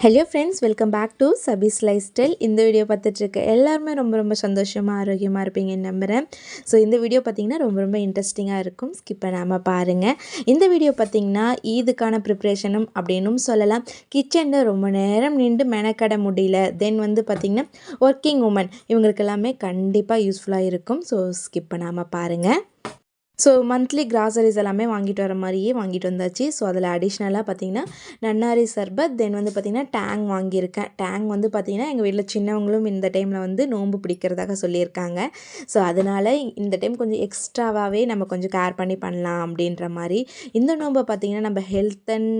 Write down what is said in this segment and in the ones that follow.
Hello friends, welcome back to Sabi's lifestyle. இந்த video பார்த்துட்ருக்க எல்லாருமே ரொம்ப சந்தோஷமாக ஆரோக்கியமாக இருப்பீங்கன்னு நம்புகிறேன். ஸோ இந்த வீடியோ பார்த்திங்கன்னா ரொம்ப இன்ட்ரெஸ்டிங்காக இருக்கும். ஸ்கிப் பண்ணாமல் பாருங்கள். இந்த வீடியோ பார்த்திங்கன்னா ஈதுக்கான ப்ரிப்ரேஷனும் அப்படின்னும் சொல்லலாம். கிச்சனில் ரொம்ப நேரம் நின்று மெனக்கட முடியல, தென் பார்த்திங்கன்னா ஒர்க்கிங் உமன் இவங்களுக்கு எல்லாமே கண்டிப்பாக யூஸ்ஃபுல்லாக இருக்கும். ஸோ ஸ்கிப் பண்ணாமல் பாருங்கள். ஸோ மந்த்லி கிராசரிஸ் எல்லாமே வாங்கிட்டு வர மாதிரியே வாங்கிட்டு வந்தாச்சு. ஸோ அதில் அடிஷ்னலாக பார்த்திங்கன்னா நன்னாரி சர்பத், தென் பார்த்திங்கன்னா டேங் வாங்கியிருக்கேன். டேங் பார்த்திங்கன்னா எங்கள் வீட்டில் சின்னவங்களும் இந்த டைமில் நோன்பு பிடிக்கிறதாக சொல்லியிருக்காங்க. ஸோ அதனால் இந்த டைம் கொஞ்சம் எக்ஸ்ட்ராவாகவே நம்ம கொஞ்சம் கேர் பண்ணி பண்ணலாம் அப்படின்ற மாதிரி. இந்த நோன்பை பார்த்திங்கன்னா நம்ம ஹெல்த் அண்ட்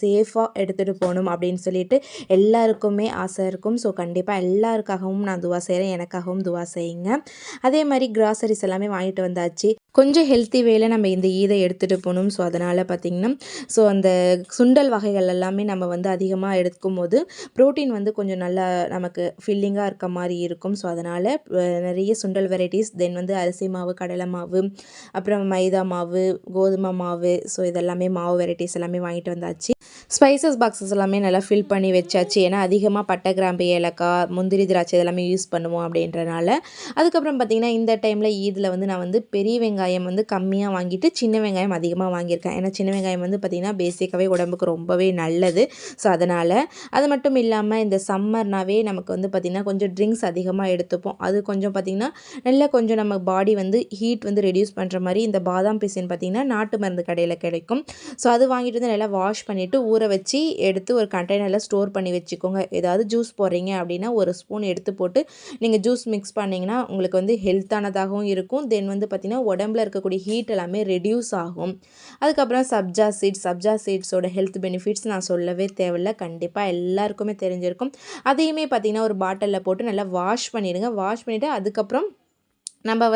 சேஃபாக எடுத்துகிட்டு போகணும் அப்படின்னு சொல்லிட்டு எல்லாருக்குமே ஆசை இருக்கும். ஸோ கண்டிப்பாக எல்லாருக்காகவும் நான் துவா செய்கிறேன், எனக்காகவும் துவா செய்யுங்க. அதே மாதிரி கிராசரிஸ் எல்லாமே வாங்கிட்டு வந்தாச்சு. கொஞ்சம் ஹெல்த்தி வேலை நம்ம இந்த ஈதை எடுத்துகிட்டு போகணும். ஸோ அதனால் பார்த்திங்கன்னா ஸோ அந்த சுண்டல் வகைகள் எல்லாமே நம்ம அதிகமாக எடுக்கும் போது ப்ரோட்டீன் கொஞ்சம் நல்லா நமக்கு ஃபில்லிங்காக இருக்க மாதிரி இருக்கும். ஸோ அதனால் நிறைய சுண்டல் வெரைட்டிஸ், தென் அரிசி மாவு, கடலை மாவு, அப்புறம் மைதா மாவு, கோதுமை மாவு, ஸோ இதெல்லாமே மாவு வெரைட்டிஸ் எல்லாமே வாங்கிட்டு வந்தாச்சு. ஸ்பைசஸ் பாக்ஸஸ் எல்லாமே நல்லா ஃபில் பண்ணி வச்சாச்சு. ஏன்னா அதிகமாக பட்டை, கிராம்பு, ஏலக்காய், முந்திரி, திராட்சை இதெல்லாமே யூஸ் பண்ணுவோம் அப்படின்றனால. அதுக்கப்புறம் பார்த்திங்கன்னா இந்த டைமில் ஈதில் நான் பெரிய வெங்காயம் கம்மியாக வாங்கிட்டு சின்ன வெங்காயம் அதிகமாக வாங்கியிருக்கேன். ஏன்னா சின்ன வெங்காயம் பார்த்திங்கன்னா பேசிக்காகவே உடம்புக்கு ரொம்பவே நல்லது. ஸோ அதனால் அது மட்டும் இல்லாமல் இந்த சம்மர்னாவே நமக்கு பார்த்திங்கன்னா கொஞ்சம் ட்ரிங்க்ஸ் அதிகமாக எடுத்துப்போம். அது கொஞ்சம் பார்த்திங்கன்னா நல்லா கொஞ்சம் நம்ம பாடி ஹீட் ரெடியூஸ் பண்ணுற மாதிரி இந்த பாதாம் பிசின் பார்த்திங்கன்னா நாட்டு மருந்து கடையில் கிடைக்கும். ஸோ அது வாங்கிட்டு நல்லா வாஷ் பண்ணிவிட்டு ஊற வச்சு எடுத்து ஒரு கண்டெய்னரில் ஸ்டோர் பண்ணி வச்சுக்கோங்க. ஏதாவது ஜூஸ் போடுறீங்க அப்படின்னா ஒரு ஸ்பூன் எடுத்து போட்டு நீங்கள் ஜூஸ் மிக்ஸ் பண்ணிங்கன்னா உங்களுக்கு ஹெல்த்தானதாகவும் இருக்கும். தென் பார்த்திங்கன்னா உடம்புல இருக்கக்கூடிய ஹீட் எல்லாமே ரெடியூஸ் ஆகும். அதுக்கப்புறம் சப்ஜா சீட்ஸோட ஹெல்த் பெனிஃபிட்ஸ் நான் சொல்லவே தேவையில்லை, கண்டிப்பாக எல்லாருக்குமே தெரிஞ்சிருக்கும். அதையுமே பார்த்திங்கன்னா ஒரு பாட்டிலில் போட்டு நல்லா வாஷ் பண்ணிவிடுங்க. வாஷ் பண்ணிவிட்டு அதுக்கப்புறம் நம்ம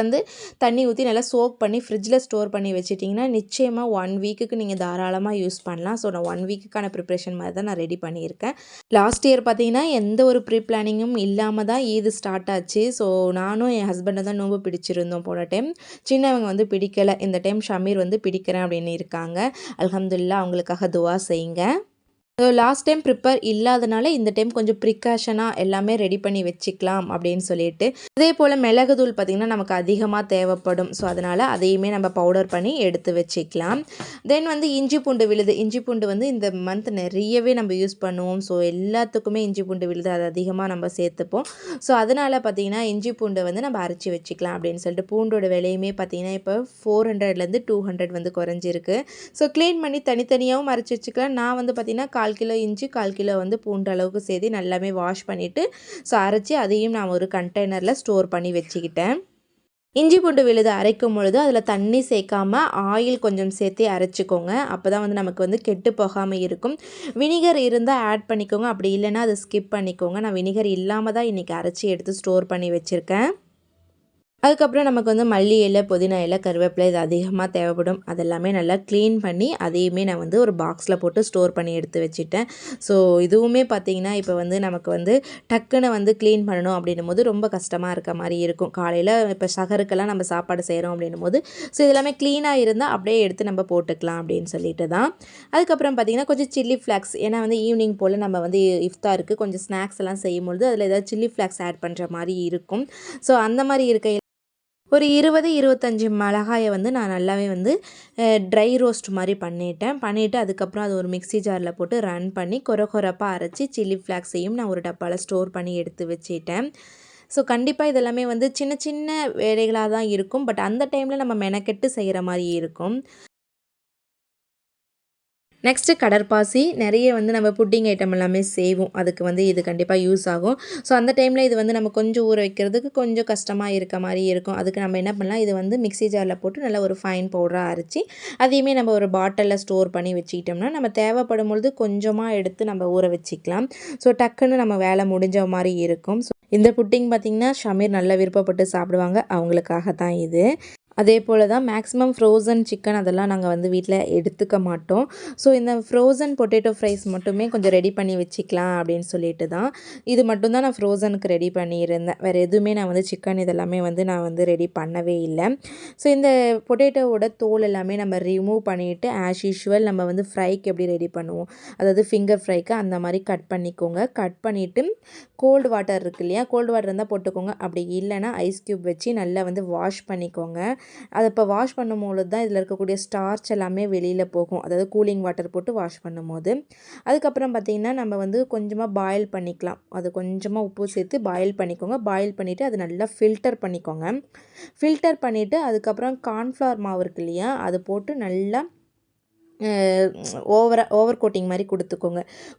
தண்ணி ஊற்றி நல்லா சோக் பண்ணி ஃப்ரிட்ஜில் ஸ்டோர் பண்ணி வச்சிட்டிங்கன்னா நிச்சயமாக 1 வீக்குக்கு நீங்கள் தாராளமாக யூஸ் பண்ணலாம். ஸோ நான் 1 வீக்குக்கான ப்ரிப்ரேஷன் மாதிரி தான் நான் ரெடி பண்ணியிருக்கேன். லாஸ்ட் இயர் பார்த்திங்கன்னா எந்த ஒரு ப்ரீ பிளானிங்கும் இல்லாமல் தான் ஈது ஸ்டார்ட் ஆச்சு. ஸோ நானும் என் ஹஸ்பண்டை தான் நோம்பு பிடிச்சிருந்தோம் போன டைம். சின்னவங்க பிடிக்கலை. இந்த டைம் ஷமீர் பிடிக்கிறேன் அப்படின்னு இருக்காங்க. அல்ஹம்துலில்லாஹ், அவங்களுக்காக துவா செய்யுங்க. ஸோ லாஸ்ட் டைம் ப்ரிப்பேர் இல்லாதனால இந்த டைம் கொஞ்சம் ப்ரிகாஷனாக எல்லாமே ரெடி பண்ணி வச்சுக்கலாம் அப்படின்னு சொல்லிட்டு. அதே போல் மிளகுத்தூள் பார்த்திங்கன்னா நமக்கு அதிகமாக தேவைப்படும். ஸோ அதனால் அதையுமே நம்ம பவுடர் பண்ணி எடுத்து வச்சுக்கலாம். தென் இஞ்சி பூண்டு விழுது. இஞ்சி பூண்டு இந்த மந்த் நிறையவே நம்ம யூஸ் பண்ணுவோம். ஸோ எல்லாத்துக்குமே இஞ்சி பூண்டு விழுது அது அதிகமாக நம்ம சேர்த்துப்போம். ஸோ அதனால் பார்த்திங்கன்னா இஞ்சி பூண்டு நம்ம அரைச்சி வச்சுக்கலாம் அப்படின்னு சொல்லிட்டு. பூண்டோட விலையுமே பார்த்திங்கன்னா இப்போ 400லேருந்து 200 குறைஞ்சிருக்கு. ஸோ க்ளீன் பண்ணி தனித்தனியாகவும் அரைச்சி வச்சுக்கலாம். நான் பார்த்திங்கன்னா 1/4 கிலோ இஞ்சி, 1/4 கிலோ பூண்டு அளவுக்கு சேர்த்து நல்லாமே வாஷ் பண்ணிவிட்டு ஸோ அரைச்சி அதையும் நான் ஒரு கண்டெய்னரில் ஸ்டோர் பண்ணி வச்சுக்கிட்டேன். இஞ்சி பூண்டு விழுது அரைக்கும் பொழுது அதில் தண்ணி சேர்க்காமல் ஆயில் கொஞ்சம் சேர்த்து அரைச்சிக்கோங்க. அப்போ தான் நமக்கு கெட்டு போகாமல் இருக்கும். வினிகர் இருந்தால் ஆட் பண்ணிக்கோங்க, அப்படி இல்லைன்னா அதை ஸ்கிப் பண்ணிக்கோங்க. நான் வினிகர் இல்லாமல் தான் இன்றைக்கி அரைச்சி எடுத்து ஸ்டோர் பண்ணி வச்சுருக்கேன். அதுக்கப்புறம் நமக்கு மல்லி இலை, புதினா இலை, கருவேப்பிலை இது அதிகமாக தேவைப்படும். அதெல்லாமே நல்லா க்ளீன் பண்ணி அதையுமே நான் ஒரு பாக்ஸில் போட்டு ஸ்டோர் பண்ணி எடுத்து வச்சுட்டேன். ஸோ இதுவுமே பார்த்திங்கன்னா இப்போ நமக்கு டக்குன்னு க்ளீன் பண்ணணும் அப்படின்னும் போது ரொம்ப கஷ்டமாக இருக்க மாதிரி இருக்கும். காலையில் இப்போ சகருக்கெல்லாம் நம்ம சாப்பாடு செய்கிறோம் அப்படின்னும் போது ஸோ இதெல்லாமே க்ளீனாக இருந்தால் அப்படியே எடுத்து நம்ம போட்டுக்கலாம் அப்படின்னு சொல்லிட்டு தான். அதுக்கப்புறம் பார்த்திங்கன்னா கொஞ்சம் சில்லி ஃப்ளாக்ஸ், ஏன்னா ஈவினிங் போல் நம்ம இஃப்தாருக்கு கொஞ்சம் ஸ்நாக்ஸ் எல்லாம் செய்யும்பொழுது அதில் ஏதாவது சில்லி ஃப்ளாக்ஸ் ஆட் பண்ணுற மாதிரி இருக்கும். ஸோ அந்த மாதிரி இருக்க ஒரு 20-25 மிளகாயை நான் நல்லாவே ட்ரை ரோஸ்ட் மாதிரி பண்ணிவிட்டு அதுக்கப்புறம் அது ஒரு மிக்ஸி ஜாரில் போட்டு ரன் பண்ணி கொரப்பாக அரைச்சி சில்லி ஃப்ளாக்ஸையும் நான் ஒரு டப்பாவில் ஸ்டோர் பண்ணி எடுத்து வச்சுட்டேன். ஸோ கண்டிப்பாக இதெல்லாமே சின்ன சின்ன வேலைகளாக தான் இருக்கும். பட் அந்த டைமில் நம்ம மெனக்கெட்டு செய்கிற மாதிரி இருக்கும். நெக்ஸ்ட்டு கடற்பாசி. நிறைய நம்ம புட்டிங் ஐட்டம் எல்லாமே செய்வோம். அதுக்கு இது கண்டிப்பாக யூஸ் ஆகும். ஸோ அந்த டைமில் இது நம்ம கொஞ்சம் ஊற வைக்கிறதுக்கு கொஞ்சம் கஷ்டமாக இருக்க மாதிரி இருக்கும். அதுக்கு நம்ம என்ன பண்ணலாம், இது மிக்ஸி ஜாரில் போட்டு நல்லா ஒரு ஃபைன் பவுடராக அரைச்சி அதையுமே நம்ம ஒரு பாட்டிலில் ஸ்டோர் பண்ணி வச்சுக்கிட்டோம்னா நம்ம தேவைப்படும் பொழுது கொஞ்சமாக எடுத்து நம்ம ஊற வச்சுக்கலாம். ஸோ டக்குன்னு நம்ம வேலை முடிஞ்ச மாதிரி இருக்கும். ஸோ இந்த புட்டிங் பார்த்திங்கன்னா ஷமீர் நல்லா விருப்பப்பட்டு சாப்பிடுவாங்க, அவங்களுக்காக தான் இது. அதே போல் தான் மேக்ஸிமம் ஃப்ரோசன் சிக்கன் அதெல்லாம் நாங்கள் வந்து வீட்டில் எடுத்துக்க மாட்டோம். ஸோ இந்த ஃப்ரோசன் பொட்டேட்டோ ஃப்ரைஸ் மட்டுமே கொஞ்சம் ரெடி பண்ணி வச்சுக்கலாம் அப்படின்னு சொல்லிட்டு தான் இது மட்டும் தான் நான் ஃப்ரோசனுக்கு ரெடி பண்ணியிருந்தேன். வேறு எதுவுமே நான் வந்து சிக்கன் இதெல்லாமே வந்து நான் வந்து ரெடி பண்ணவே இல்லை. ஸோ இந்த பொட்டேட்டோவோட தோல் எல்லாமே நம்ம ரிமூவ் பண்ணிவிட்டு ஆஸ் யூஷுவல் நம்ம வந்து ஃப்ரைக்கு எப்படி ரெடி பண்ணுவோம், அதாவது ஃபிங்கர் ஃப்ரைக்கு அந்த மாதிரி கட் பண்ணிக்கோங்க. கட் பண்ணிவிட்டு கோல்டு வாட்டர் இருக்கு இல்லையா, கோல்டு வாட்டர் இருந்தால் போட்டுக்கோங்க. அப்படி இல்லைனா ஐஸ் க்யூப் வச்சு நல்லா வந்து வாஷ் பண்ணிக்கோங்க. அதை இப்போ வாஷ் பண்ணும்போது தான் இதில் இருக்கக்கூடிய ஸ்டார்ச் எல்லாமே வெளியில் போகும், அதாவது கூலிங் வாட்டர் போட்டு வாஷ் பண்ணும்போது. அதுக்கப்புறம் பார்த்திங்கன்னா நம்ம வந்து கொஞ்சமாக பாயில் பண்ணிக்கலாம். அது கொஞ்சமாக உப்பு சேர்த்து பாயில் பண்ணிக்கோங்க. பாயில் பண்ணிவிட்டு அது நல்லா ஃபில்டர் பண்ணிக்கோங்க. ஃபில்டர் பண்ணிவிட்டு அதுக்கப்புறம் கார்ன்ஃப்ளவர் மாவு இருக்கு இல்லையா, அது போட்டு நல்லா ஓவர் கோட்டிங் மாதிரி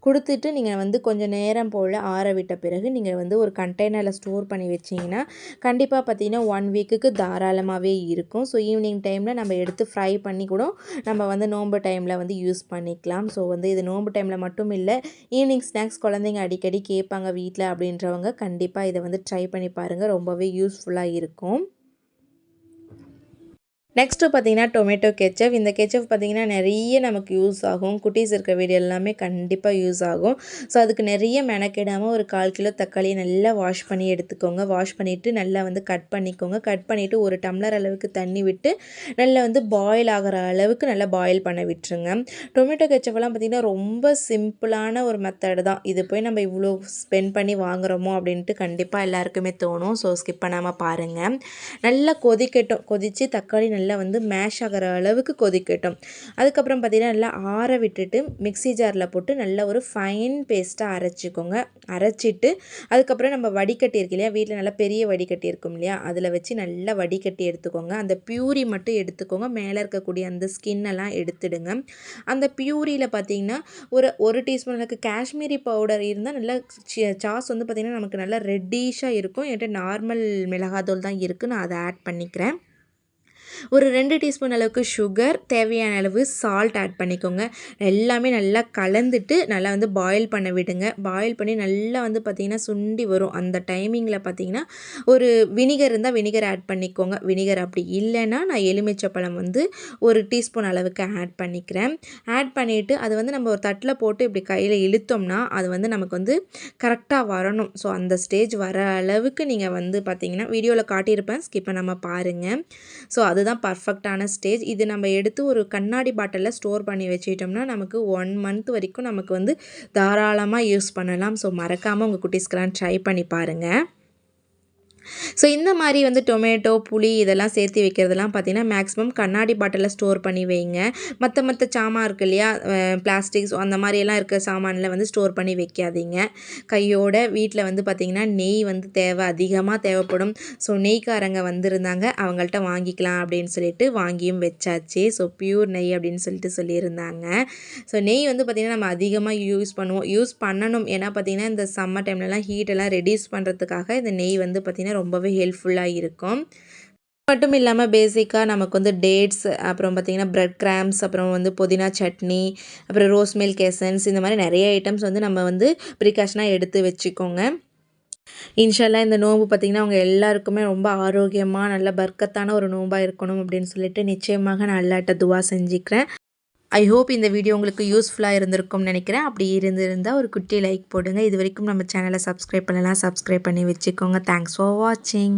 கொடுத்துட்டு நீங்கள் வந்து கொஞ்சம் நேரம் போல் ஆற விட்ட பிறகு நீங்கள் வந்து ஒரு கண்டெய்னரில் ஸ்டோர் பண்ணி வச்சிங்கன்னா கண்டிப்பாக பார்த்தீங்கன்னா 1 வீக்குக்கு தாராளமாகவே இருக்கும். ஸோ ஈவினிங் டைமில் நம்ம எடுத்து ஃப்ரை பண்ணி கூட நம்ம வந்து நோன்பு டைமில் வந்து யூஸ் பண்ணிக்கலாம். ஸோ வந்து இது நோன்பு டைமில் மட்டும் இல்லை, ஈவினிங் ஸ்நாக்ஸ் குழந்தைங்க அடிக்கடி கேட்பாங்க வீட்டில் அப்படின்றவங்க கண்டிப்பாக இதை வந்து ட்ரை பண்ணி பாருங்கள், ரொம்பவே யூஸ்ஃபுல்லாக இருக்கும். நெக்ஸ்ட்டு பார்த்திங்கன்னா டொமேட்டோ கெச்சப். இந்த கெச்சப் பார்த்திங்கன்னா நிறைய நமக்கு யூஸ் ஆகும். குட்டீஸ் இருக்க வீடு எல்லாமே கண்டிப்பாக யூஸ் ஆகும். ஸோ அதுக்கு நிறைய மெனக்கிடாமல் ஒரு 1/4 கிலோ தக்காளியை நல்லா வாஷ் பண்ணி எடுத்துக்கோங்க. வாஷ் பண்ணிவிட்டு நல்லா வந்து கட் பண்ணிக்கோங்க. கட் பண்ணிவிட்டு ஒரு டம்ளர் அளவுக்கு தண்ணி விட்டு நல்லா வந்து பாயில் ஆகிற அளவுக்கு நல்லா பாயில் பண்ண விட்டுருங்க. டொமேட்டோ கெச்சப்லாம் பார்த்திங்கன்னா ரொம்ப சிம்பிளான ஒரு மெத்தடு தான். இது போய் நம்ம இவ்வளோ ஸ்பெண்ட் பண்ணி வாங்குகிறோமோ அப்படின்ட்டு கண்டிப்பாக எல்லாருக்குமே தோணும். ஸோ ஸ்கிப் பண்ணாமல் பாருங்கள். நல்லா கொதிக்கட்டும். கொதித்து தக்காளி நல்லா வந்து மேஷ் ஆகிற அளவுக்கு கொதிக்கட்டும். அதுக்கப்புறம் பார்த்திங்கன்னா நல்லா ஆற விட்டுட்டு மிக்ஸி ஜாரில் போட்டு நல்லா ஒரு ஃபைன் பேஸ்ட்டாக அரைச்சிக்கோங்க. அரைச்சிட்டு அதுக்கப்புறம் நம்ம வடிகட்டி இருக்கு இல்லையா, வீட்டில் நல்லா பெரிய வடிகட்டி இருக்கும் இல்லையா, அதில் வச்சு நல்லா வடிகட்டி எடுத்துக்கோங்க. அந்த பியூரி மட்டும் எடுத்துக்கோங்க. மேலே இருக்கக்கூடிய அந்த ஸ்கின்னெல்லாம் எடுத்துடுங்க. அந்த பியூரியில் பார்த்திங்கன்னா ஒரு டீஸ்பூன் அளவுக்கு காஷ்மீரி பவுடர் இருந்தால் நல்லா சாஸ் வந்து பார்த்திங்கன்னா நமக்கு நல்லா ரெட்டிஷாக இருக்கும். என்கிட்ட நார்மல் மிளகாத்தூள் தான் இருக்குது, நான் அதை ஆட் பண்ணிக்கிறேன். ஒரு 2 டீஸ்பூன் அளவுக்கு சுகர், தேவையான அளவு சால்ட் ஆட் பண்ணிக்கோங்க. எல்லாமே நல்லா கலந்துட்டு நல்லா வந்து பாயில் பண்ண விடுங்க. பாயில் பண்ணி நல்லா வந்து பார்த்திங்கன்னா சுண்டி வரும். அந்த டைமிங்கில் பார்த்திங்கன்னா ஒரு வினிகர் இருந்தால் வினிகர் ஆட் பண்ணிக்கோங்க. வினிகர் அப்படி இல்லைன்னா நான் எலுமிச்சப்பழம் வந்து 1 டீஸ்பூன் அளவுக்கு ஆட் பண்ணிக்கிறேன். ஆட் பண்ணிவிட்டு அது வந்து நம்ம ஒரு தட்டில் போட்டு இப்படி கையில் இழுத்தோம்னா அது வந்து நமக்கு வந்து கரெக்டாக வரணும். ஸோ அந்த ஸ்டேஜ் வர அளவுக்கு நீங்கள் வந்து பார்த்திங்கன்னா வீடியோவில் காட்டியிருப்பேன், ஸ்கிப் பண்ணாமல் பாருங்கள். ஸோ அதுதான் பர்ஃபெக்டான ஸ்டேஜ். இது நம்ம எடுத்து ஒரு கண்ணாடி பாட்டிலில் ஸ்டோர் பண்ணி வச்சுக்கிட்டோம்னா நமக்கு 1 மந்த் வரைக்கும் நமக்கு வந்து தாராளமாக யூஸ் பண்ணலாம். ஸோ மறக்காமல் உங்கள் குட்டீஸ்க்கெலாம் ட்ரை பண்ணி பாருங்கள். ஸோ இந்த மாதிரி வந்து டொமேட்டோ, புளி இதெல்லாம் சேர்த்து வைக்கிறதெல்லாம் பார்த்திங்கன்னா மேக்ஸிமம் கண்ணாடி பாட்டிலில் ஸ்டோர் பண்ணி வைங்க. மற்ற சாமான் இருக்குது இல்லையா, பிளாஸ்டிக்ஸ் அந்த மாதிரியெல்லாம் இருக்க சாமானில் வந்து ஸ்டோர் பண்ணி வைக்காதீங்க. கையோட வீட்டில் வந்து பார்த்திங்கன்னா நெய் வந்து அதிகமாக தேவைப்படும். ஸோ நெய்க்காரங்க வந்திருந்தாங்க, அவங்கள்ட்ட வாங்கிக்கலாம் அப்படின்னு சொல்லிட்டு வாங்கியும் வச்சாச்சு. ஸோ பியூர் நெய் அப்படின்னு சொல்லியிருந்தாங்க. ஸோ நெய் வந்து பார்த்திங்கன்னா நம்ம அதிகமாக யூஸ் பண்ணணும். ஏன்னா பார்த்திங்கன்னா இந்த சம்மர் டைம்லலாம் ஹீட்டெல்லாம் ரெடியூஸ் பண்ணுறதுக்காக இந்த நெய் வந்து பார்த்திங்கன்னா ரொம்பவே ஹெல்ப்ஃபுல்லாக இருக்கும். மட்டும் இல்லாமல் பேசிக்காக நமக்கு வந்து டேட்ஸ், அப்புறம் பார்த்திங்கன்னா பிரெட் கிராம்ஸ், அப்புறம் வந்து புதினா சட்னி, அப்புறம் ரோஸ் மில்க் எசன்ஸ், இந்த மாதிரி நிறைய ஐட்டம்ஸ் வந்து நம்ம வந்து ப்ரிகாஷனாக எடுத்து வச்சுக்கோங்க. இன்ஷால்லா இந்த நோன்பு பார்த்திங்கன்னா அவங்க எல்லாருக்குமே ரொம்ப ஆரோக்கியமாக நல்ல பர்க்கத்தான ஒரு நோன்பாக இருக்கணும் அப்படின்னு சொல்லிட்டு நிச்சயமாக நான் அல்லாட்ட துவா செஞ்சுக்கிறேன். ஐ ஹோப் இந்த வீடியோ உங்களுக்கு யூஸ்ஃபுல்லாக இருந்திருக்கும்னு நினைக்கிறேன். அப்படி இருந்திருந்தால் ஒரு குட்டி லைக் போடுங்க. இது வரைக்கும் நம்ம சேனலை சப்ஸ்கிரைப் பண்ணலாம், சப்ஸ்கிரைப் பண்ணி வச்சுக்கோங்க. தேங்க்ஸ் ஃபார் வாட்சிங்.